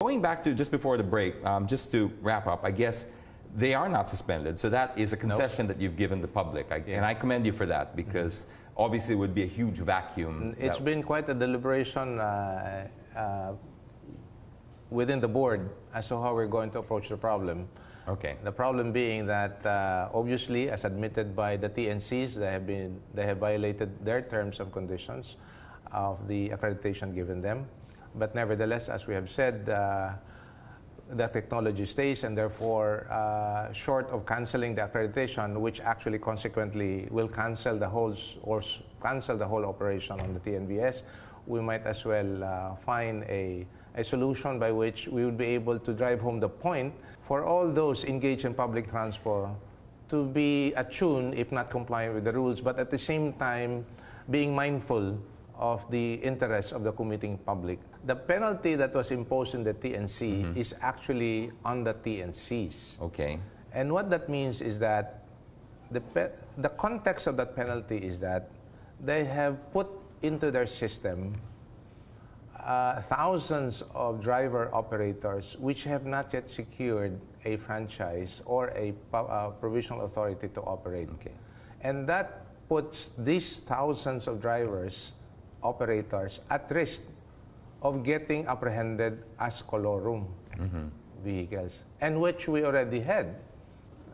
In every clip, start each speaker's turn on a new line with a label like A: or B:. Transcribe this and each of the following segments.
A: going back to just before the break, just to wrap up, I guess they are not suspended. So that is a concession that you've given the public. And I commend you for that, because obviously it would be a huge vacuum.
B: It's been quite a deliberation within the board as to how we're going to approach the problem.
A: Okay.
B: The problem being that obviously, as admitted by the TNCs, they have violated their terms and conditions of the accreditation given them. But nevertheless, as we have said, the technology stays, and therefore, short of canceling the accreditation, which actually consequently will cancel the whole operation on the TNVS, we might as well find a solution by which we would be able to drive home the point for all those engaged in public transport to be attuned, if not compliant with the rules, but at the same time being mindful of the interests of the commuting public. The penalty that was imposed in the TNC is actually on the TNCs.
A: Okay.
B: And what that means is that the context of that penalty is that they have put into their system thousands of driver operators which have not yet secured a franchise or a provisional authority to operate.
A: Okay.
B: And that puts these thousands of operators at risk of getting apprehended as colorum vehicles, and which we already had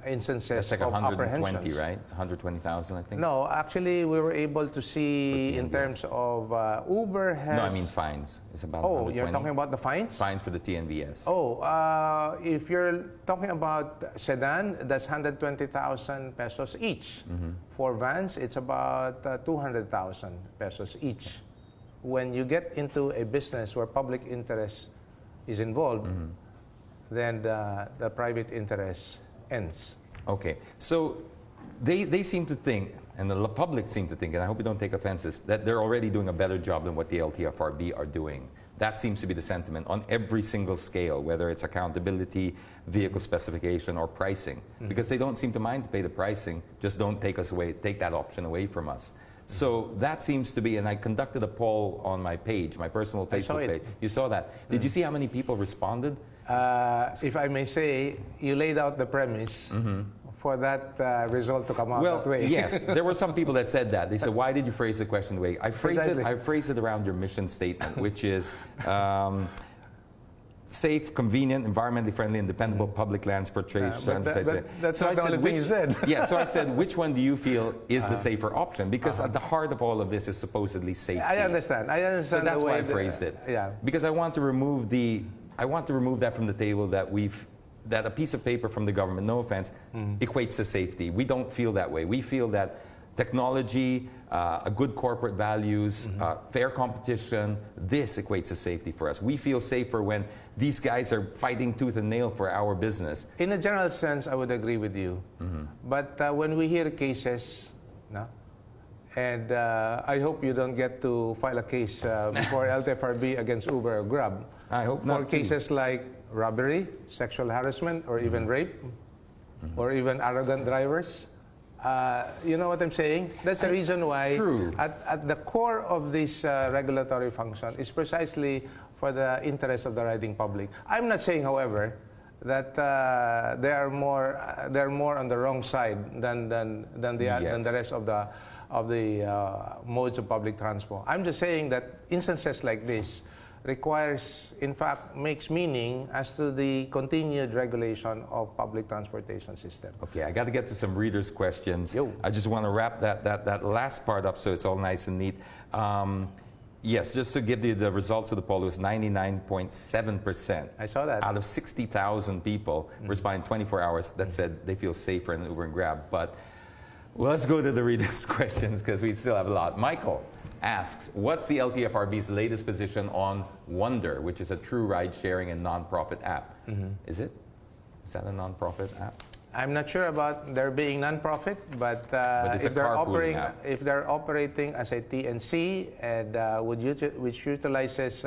B: instances
A: That's like
B: of
A: 120,
B: apprehensions.
A: right? 120,000, I think.
B: No, actually, we were able to see in terms of Uber has.
A: No, I mean fines. It's about
B: Oh,
A: 120.
B: you're talking about the fines?
A: Fines for the TNVS.
B: Oh, if you're talking about sedan, that's 120,000 pesos each. For vans, it's about 200,000 pesos each. When you get into a business where public interest is involved, then the private interest ends.
A: Okay, so they seem to think, and the public seem to think, and I hope you don't take offenses, that they're already doing a better job than what the LTFRB are doing. That seems to be the sentiment on every single scale, whether it's accountability, vehicle specification, or pricing. Because they don't seem to mind to pay the pricing, just don't take that option away from us. So that seems to be, and I conducted a poll on my page, my personal Facebook page. You saw that. Did you see how many people responded?
B: If I may say, you laid out the premise for that result to come out that way.
A: Yes, there were some people that said that. They said, why did you phrase the question the way? I phrased it around your mission statement, which is safe, convenient, environmentally friendly, and dependable public transportation.
B: That's not the only thing you said.
A: Yeah, so I said, which one do you feel is the safer option? Because at the heart of all of this is supposedly safety.
B: I understand.
A: So that's why I phrased it.
B: Yeah.
A: Because I want to remove that from the table, that a piece of paper from the government, no offense, equates to safety. We don't feel that way. We feel that technology, a good corporate values, fair competition, this equates to safety for us. We feel safer when these guys are fighting tooth and nail for our business.
B: In a general sense, I would agree with you. But when we hear cases, and I hope you don't get to file a case before LTFRB against Uber or Grab.
A: I hope not.
B: For cases like robbery, sexual harassment, or even rape, or even arrogant drivers. You know what I'm saying? That's the reason why at the core of this regulatory function is precisely for the interest of the riding public. I'm not saying, however, that they are more on the wrong side than the rest of the modes of public transport. I'm just saying that instances like this requires, in fact, makes meaning as to the continued regulation of public transportation system.
A: Okay, I got to get to some readers' questions.
B: Yo.
A: I just want to wrap that last part up so it's all nice and neat. Yes, just to give you the results of the poll, it was 99.7%.
B: I saw that.
A: Out of 60,000 people responding 24 hours that said they feel safer in Uber and Grab. But well, let's go to the readers' questions because we still have a lot. Michael asks, what's the LTFRB's latest position on Wonder, which is a true ride-sharing and non-profit app? Is it? Is that a non-profit app?
B: I'm not sure about there being non-profit, but if they're operating as a TNC and which utilizes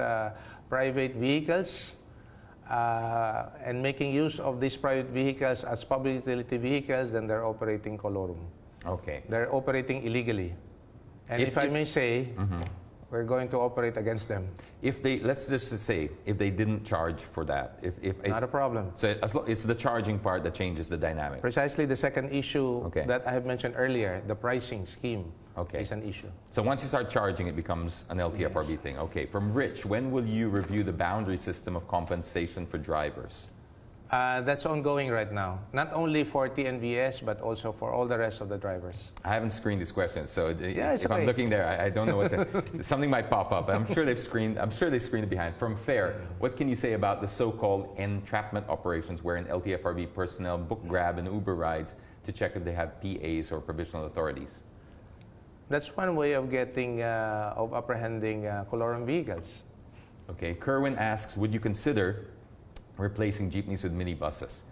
B: private vehicles and making use of these private vehicles as public utility vehicles, then they're operating colorum.
A: Okay.
B: They're operating illegally. And if I may say, We're going to operate against them.
A: If they, let's just say, if they didn't charge for that,
B: Not a problem.
A: so it's the charging part that changes the dynamic.
B: Precisely the second issue
A: Okay.
B: that I have mentioned earlier, the pricing scheme
A: Okay.
B: is an issue.
A: So once you start charging, it becomes an LTFRB thing. Okay. From Rich, when will you review the boundary system of compensation for drivers?
B: That's ongoing right now, not only for TNVS, but also for all the rest of the drivers.
A: I haven't screened these questions, so
B: it's
A: if I'm
B: okay.
A: looking there, I don't know what to, something might pop up. I'm sure they've screened. I'm sure they screened it behind. From Fair, what can you say about the so-called entrapment operations, wherein LTFRB personnel book Grab and Uber rides to check if they have PAs or provisional authorities?
B: That's one way of getting, of apprehending colorum vehicles.
A: Okay. Kerwin asks, would you consider replacing jeepneys with minibuses?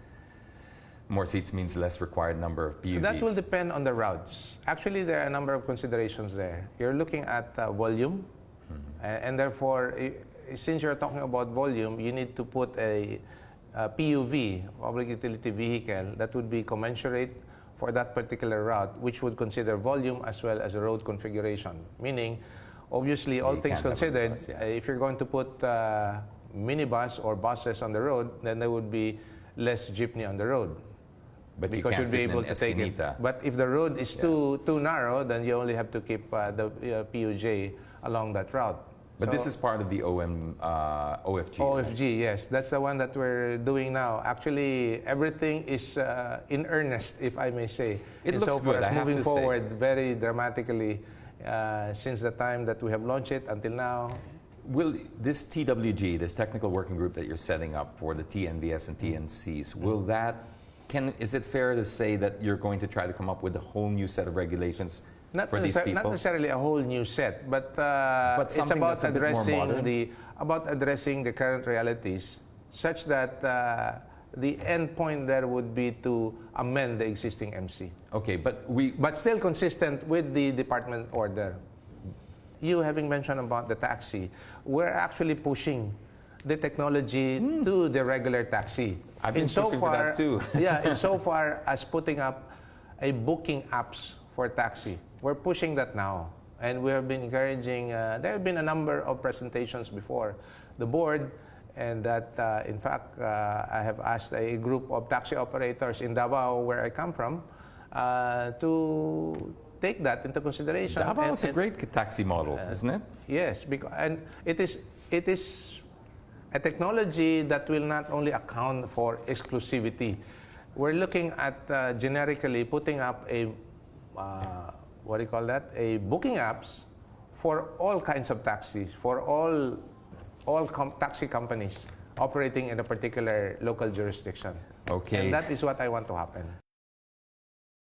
A: More seats means less required number of PUVs.
B: That will depend on the routes. Actually, there are a number of considerations there. You're looking at volume, and therefore, since you're talking about volume, you need to put a PUV, public utility vehicle, that would be commensurate for that particular route, which would consider volume as well as the road configuration. Meaning, obviously, all
A: You
B: things
A: can't have a
B: considered,
A: bus, yeah.
B: if you're going to put minibus or buses on the road, then there would be less jeepney on the road.
A: But you
B: Because
A: can't
B: you'll be
A: fit in
B: able
A: an
B: to take it.
A: Eskinita.
B: But if the road is too narrow, then you only have to keep the PUJ along that route.
A: But
B: So,
A: this is part of the OFG.
B: OFG, yes. That's the one that we're doing now. Actually, everything is in earnest, if I may say.
A: It
B: And
A: looks
B: so for
A: good,
B: us
A: I have
B: moving
A: to say.
B: forward very dramatically since the time that we have launched it until now.
A: Will this TWG, this technical working group that you're setting up for the TNVS and TNCs, will that, is it fair to say that you're going to try to come up with a whole new set of regulations for these people?
B: Not necessarily a whole new set, but it's
A: something
B: about
A: that's a bit more
B: addressing
A: modern?
B: addressing the current realities, such that the end point there would be to amend the existing MC,
A: Okay, but
B: but still consistent with the department order. You having mentioned about the taxi, we're actually pushing the technology to the regular taxi.
A: I've been pushing for that too.
B: Yeah, insofar as putting up a booking apps for taxi. We're pushing that now. And we have been encouraging, there have been a number of presentations before the board, and that, in fact, I have asked a group of taxi operators in Davao, where I come from, to take that into consideration.
A: Davao is a great taxi model, isn't it?
B: Yes, and it is a technology that will not only account for exclusivity. We're looking at generically putting up a what do you call that? A booking apps for all kinds of taxis, for all taxi companies operating in a particular local jurisdiction.
A: Okay.
B: And that is what I want to happen.